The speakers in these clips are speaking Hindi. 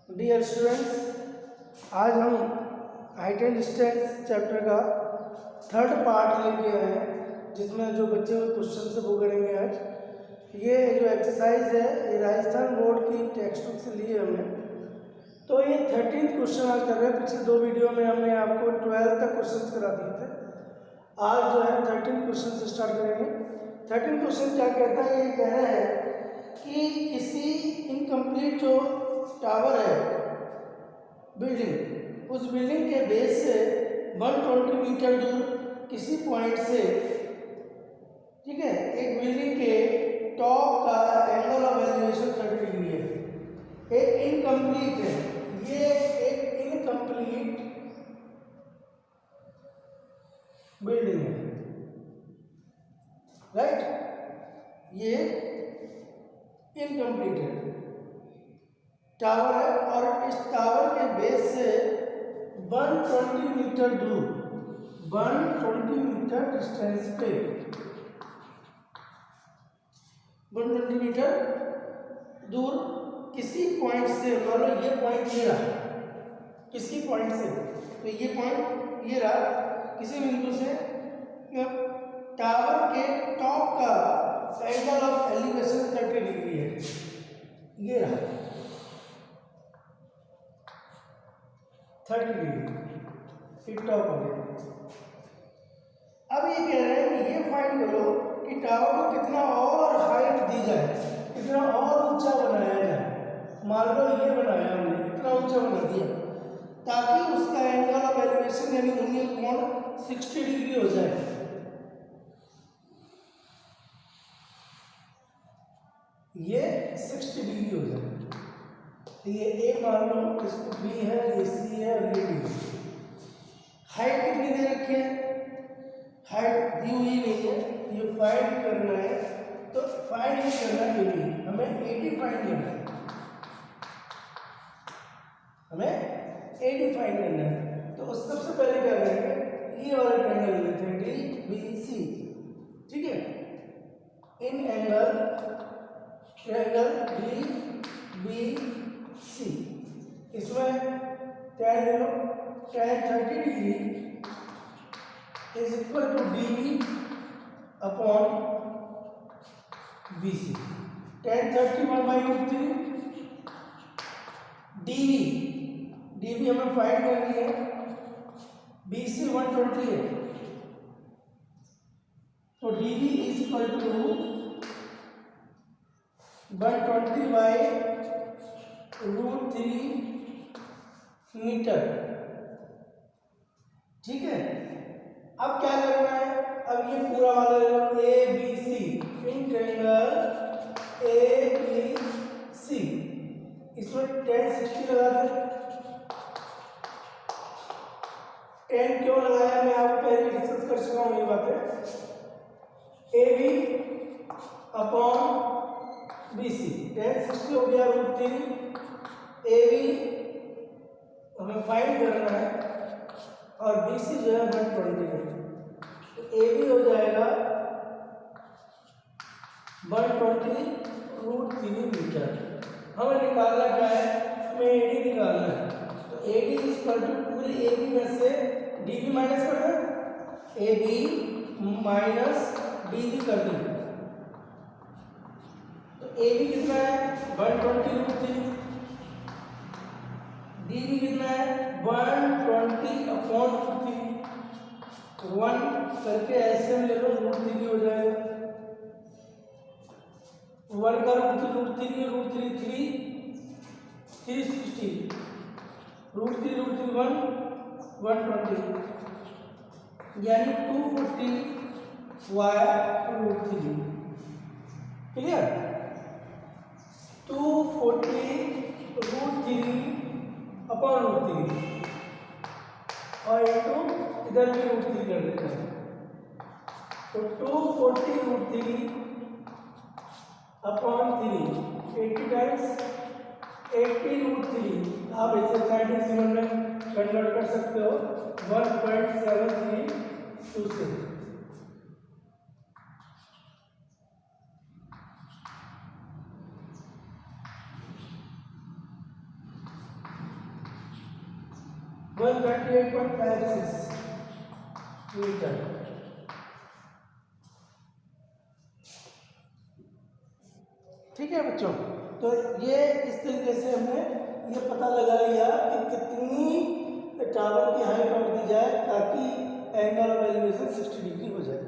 डियर स्टूडेंट्स, आज हम हाइट एंड डिस्टेंस चैप्टर का थर्ड पार्ट लेके आए हैं, जिसमें जो बच्चे हुए क्वेश्चन से वो करेंगे। आज ये जो एक्सरसाइज है ये राजस्थान बोर्ड की टेक्स्ट बुक से ली है हमने। तो ये 13th क्वेश्चन आज कर रहे हैं। पिछले दो वीडियो में हमने आपको 12 तक क्वेश्चन करा दिए थे। आज जो है 13th क्वेश्चन से स्टार्ट करेंगे। 13th क्वेश्चन क्या कहता है? ये कह रहा है कि किसी इनकम्प्लीट जो टावर है बिल्डिंग, उस बिल्डिंग के बेस से 120 मीटर दूर किसी पॉइंट से, ठीक है, एक बिल्डिंग के टॉप का एंगल ऑफ एलिवेशन 30 डिग्री है। एक इनकम्प्लीट है, ये एक इनकम्प्लीट बिल्डिंग है, राइट। ये इनकम्प्लीट है, टावर है, और इस टावर के बेस से 120 मीटर दूर, 120 मीटर डिस्टेंस पे, 120 मीटर दूर किसी पॉइंट से, मान लो ये पॉइंट ये रहा, किसी पॉइंट से, तो ये पॉइंट ये रहा, किसी बिंदु से टावर के टॉप का एंगल ऑफ एलिवेशन 30 डिग्री है, ये रहा 30 डिग्री, फिर टॉप हो गया। अब ये कह रहे हैं कि ये फाइंड करो कि टावर को कितना और हाइट दी जाए, कितना और ऊंचा बनाया जाए। मान लो ये बनाया हमने, इतना ऊंचा बना दिया ताकि उसका एंगल ऑफ एलिवेशन यानी उन्नील कोण 60 डिग्री हो जाए। ये 60 डिग्री हो जाए। तो ये ए मान लो, इसको बी है, ये सी है और ये डी है। हाइट कितनी दे रखी है? हाइट दी हुई नहीं है, ये फाइंड करना है। तो फाइंड ही करना है, हमें 80 फाइंड करना है, हमें 80 फाइंड करना है। तो उस सबसे पहले क्या करेंगे, ये वाला ट्रायंगल लेते हैं डी बी सी, ठीक है। In angle triangle D B C, इसमें tan ले लो, tan 30 degree is equal to D B upon B C. tan 30 1/√3, D B हमें फाइंड करनी है, बी सी 120 है, तो D B is equal to 120/√3 meter, ठीक है। अब क्या करना है? अब ये पूरा वाला ले लो, A B C, in triangle A B C, इसमें tan 60 लगा दे। tan क्यों लगाया मैं आपको पहले डिस्कस कर चुका हूँ ये बातें। A B upon B C, tan 60 हो गया √3, ए बी हमें फाइंड करना है और बी सी जो है 120 है, तो ए बी हो जाएगा 120√3 मीटर। हमें निकालना क्या है? हमें ए डी निकालना है। तो A D is equal to पूरे ए बी में से डी बी माइनस कर दें, A B minus D B कर दें। तो ए बी कितना है? 120√3, डी बी कितना है? 120/√3, 1 करके ऐसे में ले लो, √3 हो जाएगा। 1 का √3 √3 360, √3 1 120, यानी 240/√3। क्लियर? 240√3/√3 और इंटू इधर भी √3 कर देते हैं, तो 240√3/3, 80 टाइम्स 80√3। आप इसे 97 में कन्वर्ट कर सकते हो, 1.7326। 138.56 मीटर। ठीक है बच्चों, तो ये इस तरीके से हमने ये पता लगा लिया कि कितनी टावर की हाइट और दी जाए ताकि एंगल ऑफ एलिवेशन 60 डिग्री हो जाए।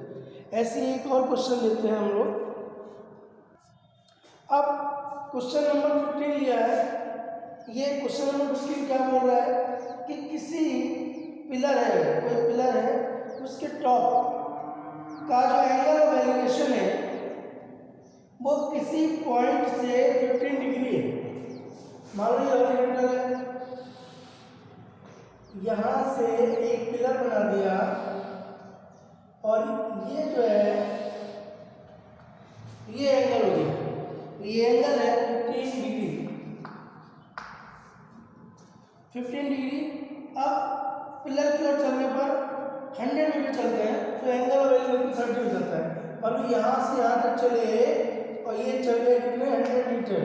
ऐसे ही एक और क्वेश्चन लेते हैं हम लोग। अब क्वेश्चन नंबर 15 लिया है। ये क्वेश्चन नंबर 15 क्या बोल रहा है कि किसी पिलर है, कोई पिलर है, उसके टॉप का जो एंगल ऑफ एलिवेशन है वो किसी पॉइंट से 15 डिग्री है। मान लो ये हॉरिजॉन्टल है, यहाँ से एक पिलर बना दिया और ये जो है ये एंगल हो गया, ये एंगल है 15 डिग्री। 15 डिग्री। अब पिलर की ओर चलने पर 100 मीटर चलते हैं तो एंगल ऑफ एलिवेशन 30 हो जाता है। और यहाँ से यहाँ तक चले और ये चल गए कितने 100 मीटर,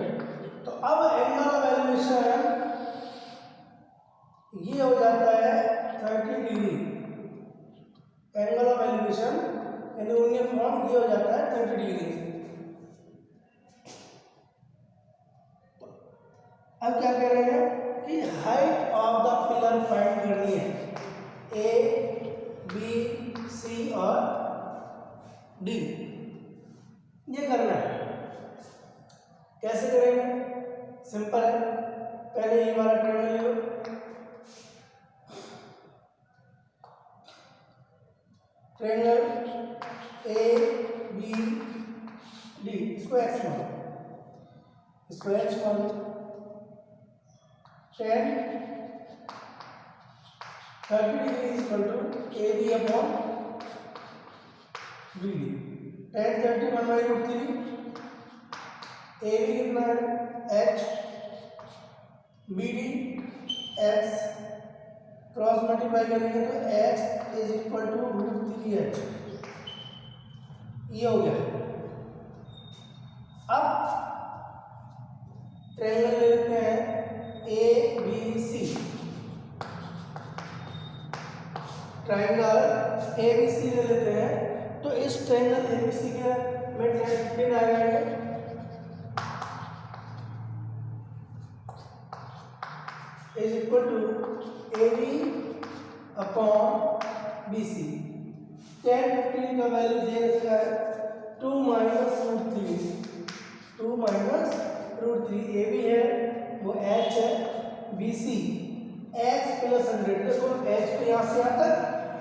तो अब एंगल ऑफ एलिवेशन ये हो जाता है 30 डिग्री। एंगल ऑफ एलिवेशन यानी यूनियन पॉइंट ये हो जाता है 30 डिग्री। अब क्या कह रहे हैं कि height of the pillar find करनी है, ए बी सी और डी, ये करना है। कैसे करेंगे? सिंपल है, पहले ये वाला ट्रायंगल ले लो, ट्रायंगल ए बी डी, इसको एक्स मान, इसको एच मान, 10 30 degree is equal to A B upon B D. 10 30 1/√3, A B कितना है H, B D X, cross multiply करेंगे तो x is equal to √3h, ये हो गया। अब ट्रायंगल ले लेते हैं A B C, triangle A B C ले लेते हैं। तो इस ट्रायंगल ए बी सी के में कितने आ जाएंगे, is equal to A B upon B C. 10 15 का वैल्यू दे रखा है 2 - √3, 2 - √3। ए बी है वो एच है, बी सी एक्स प्लस 100, देखो एच को यहाँ से यहाँ तक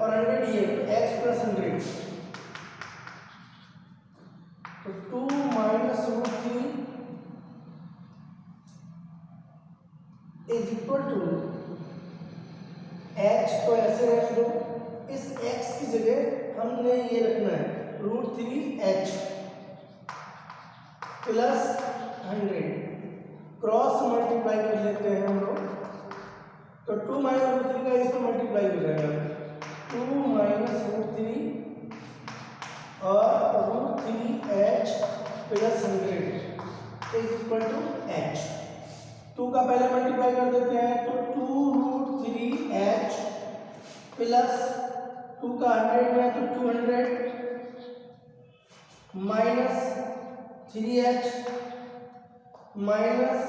और 100 ये एक्स प्लस 100, तो 2 - √3 इज इक्वल टू एच को ऐसे रख दो, इस एक्स की जगह हमने ये रखना है √3h प्लस 100, क्रॉस मल्टीप्लाई कर लेते हैं हम लोग, तो 2 - √3 का इसको मल्टीप्लाई हो जाएगा, 2 - √3 और √3h plus 100 is equal to h। 2 का पहले मल्टीप्लाई कर देते हैं तो 2√3h प्लस 2 का 100 में तो 200 माइनस 3h माइनस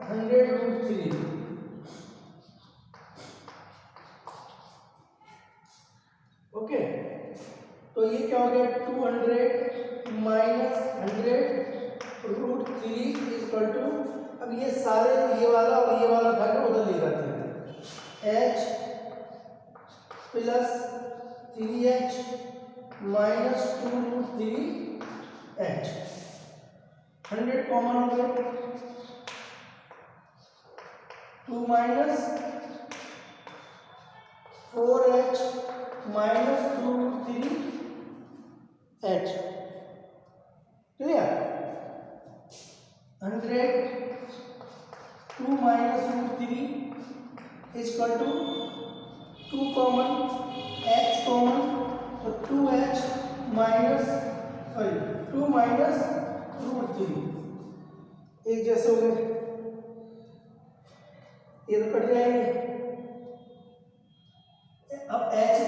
100√3, ओके। तो ये क्या हो गया 200 माइनस 100√3 इज इक्वल टू, अब ये सारे ये वाला और ये वाला उठाकर उधर ले जाते हैं, h plus 3h minus 2√3h, 100 common हो गए, 2 minus 4h minus 2√3h, clear. 100 2 minus √3 is equal to 2 common, h common, तो 2h माइनस 2 माइनस √3, एक जैसे हो गए, ये तो कट जाएंगे,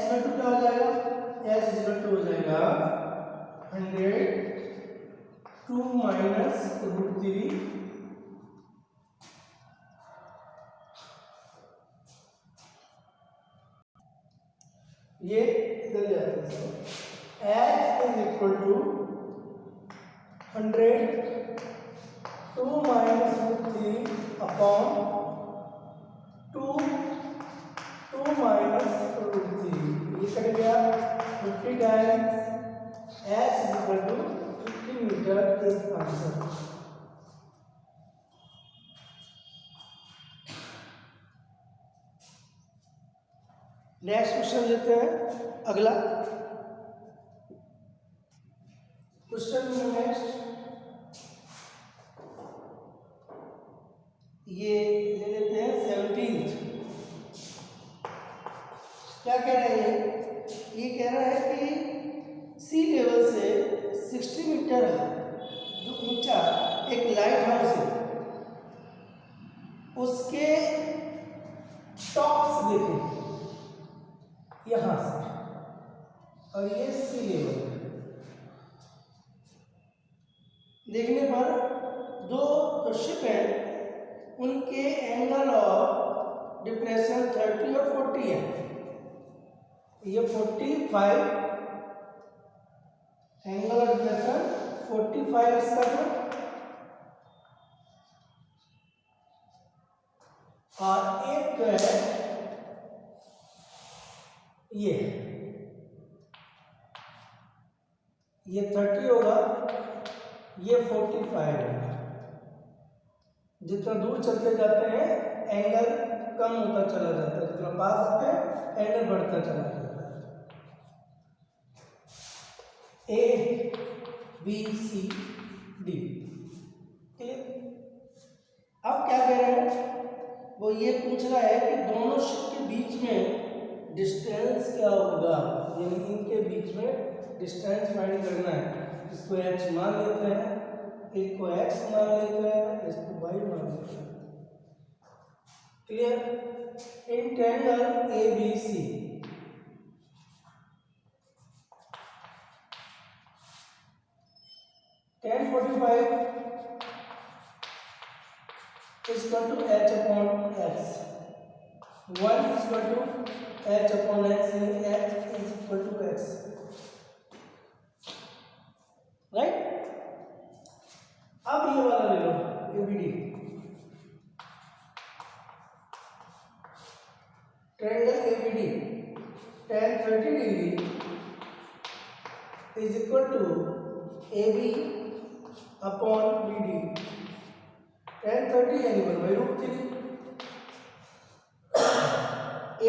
इक्वल टू क्या हो जाएगा, एच इक्वल टू हो जाएगा 102 माइनस √3 ये इधर ले आते हैं। H is equal to 102 minus √3 upon 2 minus √3, ये कट गया 50 times H is equal to 50 metre is answer. Next question लेते हैं अगला क्वेश्चन नेक्स्ट, ये ले लेते हैं 17th। क्या कह रहे हैं, ये कह रहा है कि सी लेवल से 60 मीटर जो ऊंचा एक लाइट हाउस है, उसके टॉप से देखें यहां से, और ये सी लेवल है। देखने पर दो जो शिप है उनके एंगल ऑफ डिप्रेशन 30 और 40 है। ये 45 एंगल ऑफ डिप्रेशन 45 इसका जो, और एक जो है ये 30 होगा, ये 45 होगा। जितना दूर चलते जाते हैं एंगल कम होता चला जाता है, जितना पास आते हैं एंगल बढ़ता चला जाता है। A B C D, clear. अब क्या कह रहे हैं, वो ये पूछ रहा है कि दोनों शिप के बीच में डिस्टेंस क्या होगा, यानी इनके बीच में डिस्टेंस फाइंड करना है। इसको एच मान लेते हैं, एक को एक्स मान लेते हैं, इसको वाई मान लेते हैं, clear. In triangle A B C tan 45 is equal to h upon x, 1 is equal to h upon x, and h is equal to x, right. अब ये वाला ले लो ABD, triangle ABD tan 30 degree is equal to AB upon BD, tan 30 यानी 1/√3,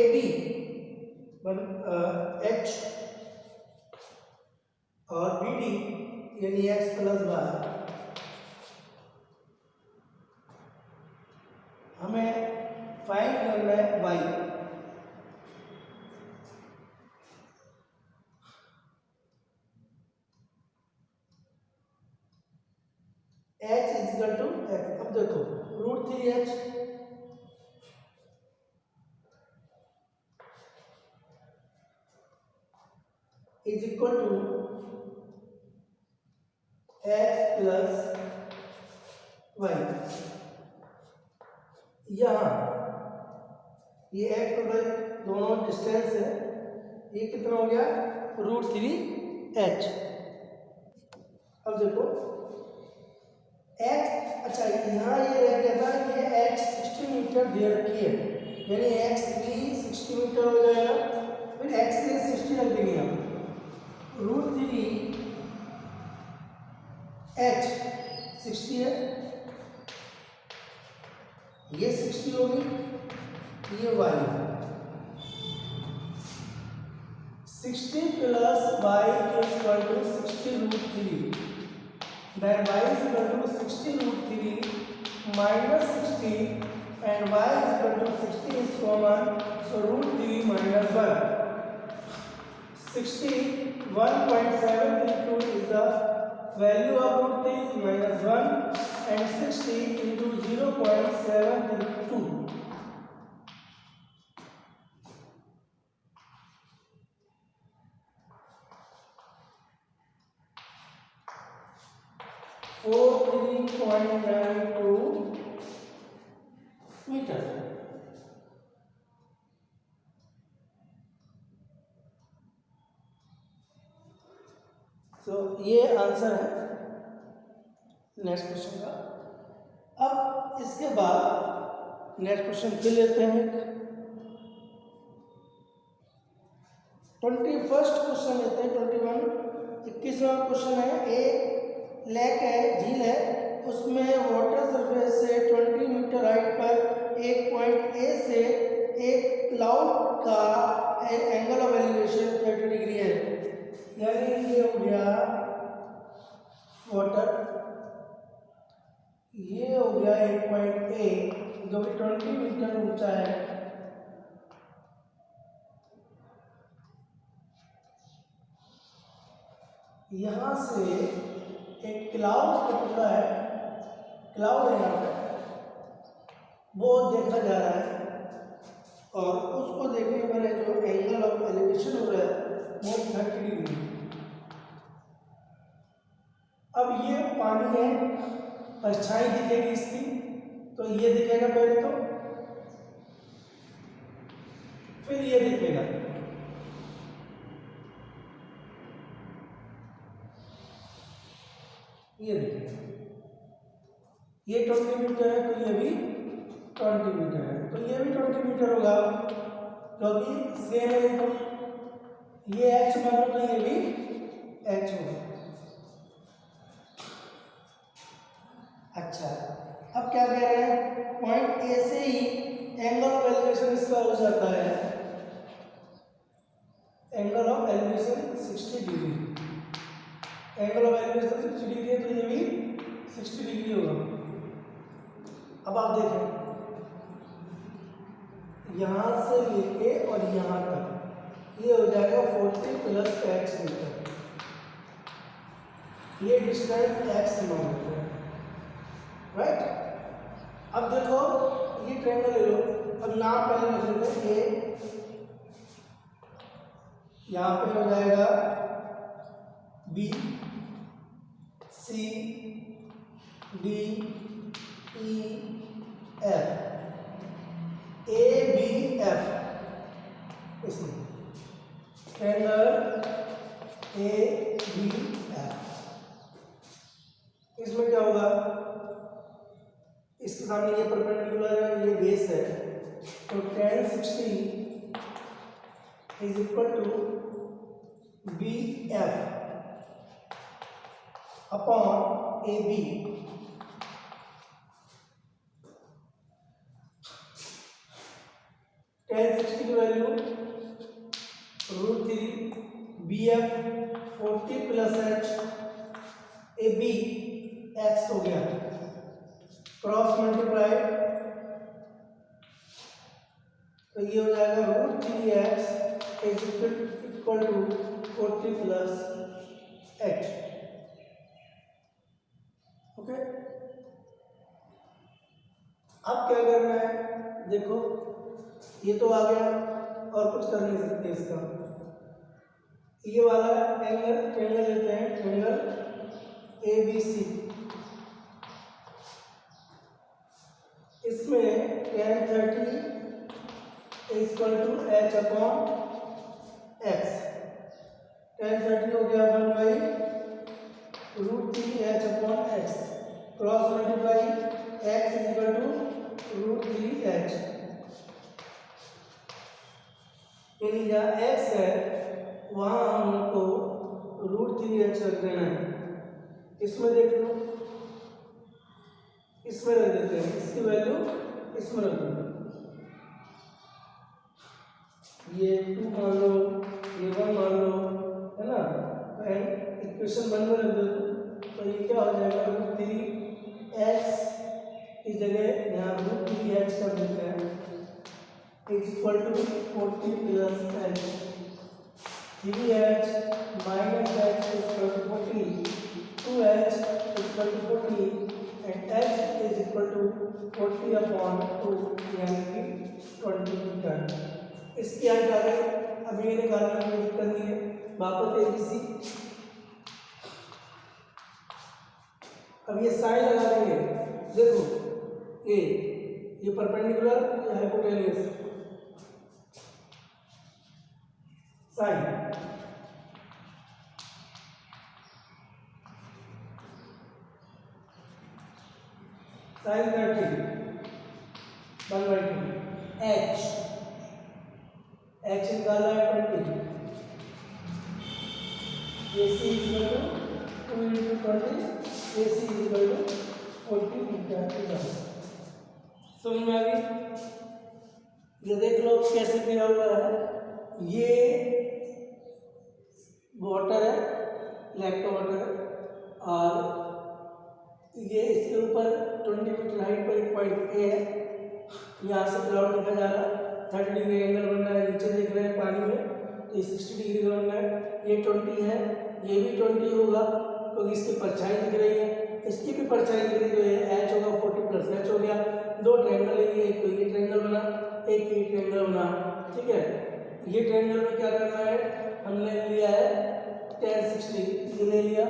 AB H और BD यानी x प्लस वाई। हमें फाइंड करना है y, h is equal to x। अब देखो √3h is equal to x plus Y. यहाँ ये x और y दोनों डिस्टेंस है, ये कितना हो गया √3h। अब देखो x, अच्छा यहाँ ये रह गया था कि h 60 मीटर दे रखी है, यानी x भी 60 मीटर हो जाएगा, फिर x के लिए 60 रख देंगे हम, √3h 60 है, ये 60 होगी, ये y 60 plus y is equal to 60√3, then y is equal to 60√3 minus 60, and y is equal to 60 is common, so √3 minus 1, 60 1.732 is the value of √3 minus 1, and 60 into 0.732, 43.92 metre. तो ये आंसर है नेक्स्ट क्वेश्चन का। अब इसके बाद नेक्स्ट क्वेश्चन फिर लेते हैं। 21st क्वेश्चन लेते हैं। 21वां क्वेश्चन है, एक लेक है, झील है, उसमें वाटर सरफेस से 20 मीटर हाइट पर एक पॉइंट ए से एक क्लाउड का एंगल ऑफ एलिवेशन 30 डिग्री है। यानी ये हो गया वाटर, ये हो गया एक पॉइंट ए जो कि 20 मीटर ऊंचा है। यहाँ से एक क्लाउड का टुकड़ा है, क्लाउड है यहाँ पे, वो देखा जा रहा है और उसको देखने पर जो एंगल ऑफ एलिवेशन हो रहा है वो 30 डिग्री। अब ये पानी है, परछाई दिखेगी इसकी, तो ये दिखेगा पहले, तो फिर ये दिखेगा, ये दिखेगा। ये 20 मीटर है तो ये भी 20 मीटर है, तो ये भी 20 मीटर होगा क्योंकि सेम है। तो ये h मानो तो ये भी h होगा। अच्छा, अब क्या कह रहे हैं, पॉइंट ए से ही एंगल ऑफ एलिवेशन इसका हो जाता है, angle of elevation 60 degree. Angle of elevation 60 degree है तो ये भी 60 डिग्री होगा। अब आप देखें, यहां से लेके और यहां तक ये हो जाएगा 40 प्लस x मीटर। ये डिस्टेंस x मान लेते हैं, राइट। अब देखो ये ट्रायंगल ले लो, अब नाम पहले रख लेते हैं ए, यहाँ पे हो जाएगा B, C, D, E, F, A B F. इसमें ट्रायंगल ए बी एफ, इसमें क्या होगा, इसके सामने ये परपेंडिकुलर है, ये बेस है, तो tan 60 is equal to B F upon A B. tan 60 की value √3 B F 40 plus H, A B X हो गया, क्रॉस मल्टीप्लाई, तो ये हो जाएगा √3x is equal to 40 plus H. Okay, अब क्या करना है, देखो ये तो आ गया और कुछ कर नहीं सकते इसका। ये वाला एंगल ट्रायंगल लेते हैं, ट्रायंगल ए बी सी, इसमें tan 30 equal to H upon X. tan 30 हो गया 1/√3h upon X, cross multiply x equal to √3h। यानी जहाँ x है वहाँ हमको √3h रख देना है। इसमें देख लो, इसमें रख देते हैं, इसकी वैल्यू इसमें रख दो, ये 2 मान लो, ये 1 मान लो, है ना। इक्वेशन 1 में रख दो तो ये क्या हो जाएगा, √3x की जगह यहाँ √3x कर देते हैं, is equal to 40 plus H, 3h minus H is equal to 40, 2h is equal to 40 and h is equal to 40 upon 2 यानी कि 20 मीटर। इसकी हाइट आ गई, अब ये निकालने में दिक्कत नहीं है। वापस ABC अब ये साइन लगा देंगे, देखो ये परपेंडिकुलर, ये हाइपोटेन्यूस, साइन साइन 30 1/2 h निकाला है 20, AC equal to 2 into 20, AC equal to 40 metre. समझ में आ गई? ये देख लो कैसे दिया हुआ है, ये वाटर है, लैक्टो वाटर है, और ये इसके ऊपर 20 मीटर हाइट पर एक पॉइंट ए है, यहाँ से क्लाउड देखा जा रहा है, 30 डिग्री एंगल बन रहा है, नीचे देख रहे हैं पानी में, तो 60 डिग्री का बनना है, ये 20 है, ये भी 20 होगा क्योंकि इसकी परछाई दिख रही है, इसकी भी परछाई दिख रही है, तो ये एच होगा 40 प्लस एच हो गया। दो ट्रायंगल है, एक तो ये ट्रायंगल बना, एक ये ट्रायंगल बना, ठीक है। ये ट्रायंगल में क्या करना है, हमने लिया है tan 60, ये ले लिया,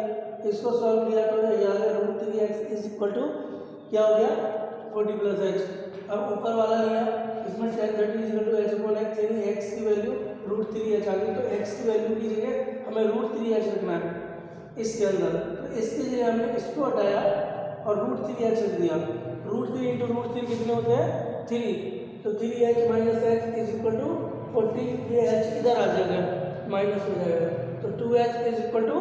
इसको सॉल्व किया तो याद है √3x इज इक्वल टू क्या हो गया 40 प्लस एच। अब ऊपर वाला लिया, इसमें tan 30 is equal to H upon X, यानी एक्स की वैल्यू √3h आ गई, तो एक्स की वैल्यू की जगह हमें √3h रखना है इसके अंदर, तो इसके जगह हमने इसको हटाया और √3h रख दिया। √3 इंटू √3 कितने होते हैं 3, तो 3h minus H is equal to 40, ये h इधर आ जाएगा माइनस हो जाएगा, तो 2h इज इक्वल टू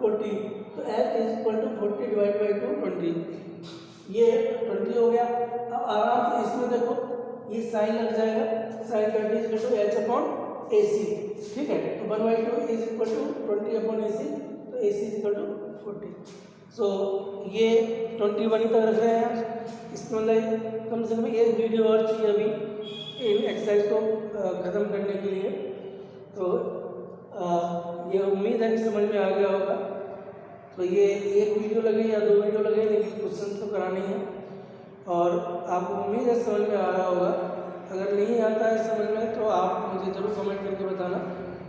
40, तो h is equal to 40 divide by 2 20, ये 20 हो गया। अब आराम से इसमें देखो ये साइन लग जाएगा, sine 30 is equal to h upon AC, ठीक है, तो 1/2 is equal to 20 upon AC, तो AC is equal to 40। So ये 21 तक रख रहे हैं, इसमें मतलब कम से कम एक वीडियो और चाहिए अभी इन एक्सरसाइज को ख़त्म करने के लिए, तो ये उम्मीद है कि समझ में आ गया होगा। तो ये एक वीडियो लगे या 2 वीडियो लगे, लेकिन क्वेश्चन तो कराने हैं, और आपको उम्मीद है समझ में आ रहा होगा। अगर नहीं आता है समझ में तो आप मुझे ज़रूर कमेंट करके बताना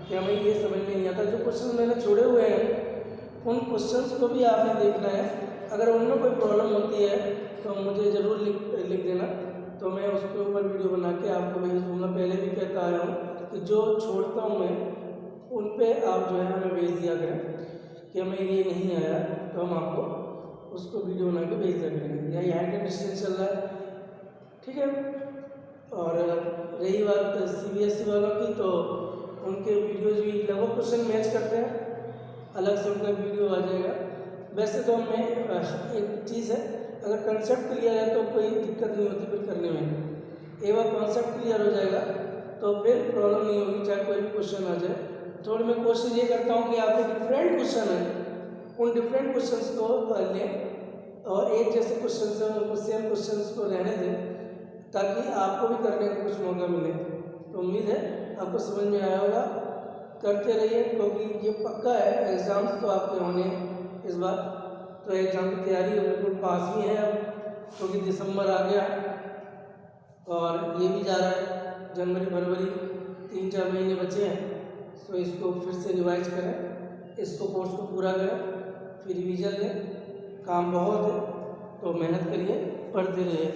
कि हमें ये समझ में नहीं आता। जो क्वेश्चन मैंने छोड़े हुए हैं उन क्वेश्चंस को भी आपने देखना है, अगर उनमें कोई प्रॉब्लम होती है तो मुझे ज़रूर लिख देना, तो मैं उसके ऊपर वीडियो बना के आपको भेज दूँगा। पहले भी कहता आया हूँ कि जो छोड़ता हूँ मैं उन पे आप जो है हमें भेज दिया करें कि हमें ये नहीं आया, तो हम आपको उसको वीडियो बना के भेज दिया करेंगे। यही हाइट एंड डिस्टेंस चल रहा है, ठीक है। और रही बात CBSE वालों की, तो उनके वीडियोज़ भी लगभग क्वेश्चन मैच करते हैं, अलग से उनका वीडियो आ जाएगा। वैसे तो हमें एक चीज़ है, अगर कंसेप्ट क्लियर है तो कोई दिक्कत नहीं होती फिर करने में। एक बार कॉन्सेप्ट क्लियर हो जाएगा तो फिर प्रॉब्लम नहीं होगी, चाहे कोई भी क्वेश्चन आ जाए। थोड़ी मैं कोशिश ये करता हूँ कि आपके डिफरेंट क्वेश्चन हैं, उन डिफरेंट क्वेश्चंस को लें और एक जैसे क्वेश्चन से उनको सेम क्वेश्चंस को रहने दें, ताकि आपको भी करने का कुछ मौका मिले। तो उम्मीद है आपको समझ में आया होगा, करते रहिए, क्योंकि ये पक्का है एग्ज़ाम्स तो आपके होने इस बार, तो एग्ज़ाम की तैयारी बिल्कुल पास ही है अब, क्योंकि दिसंबर आ गया और ये भी जा रहा है जनवरी फरवरी, 3-4 महीने बचे हैं। सो इसको फिर से रिवाइज करें, इसको कोर्स को पूरा करें, फिर रिवीजन लें। काम बहुत है तो मेहनत करिए, पढ़ते रहिए।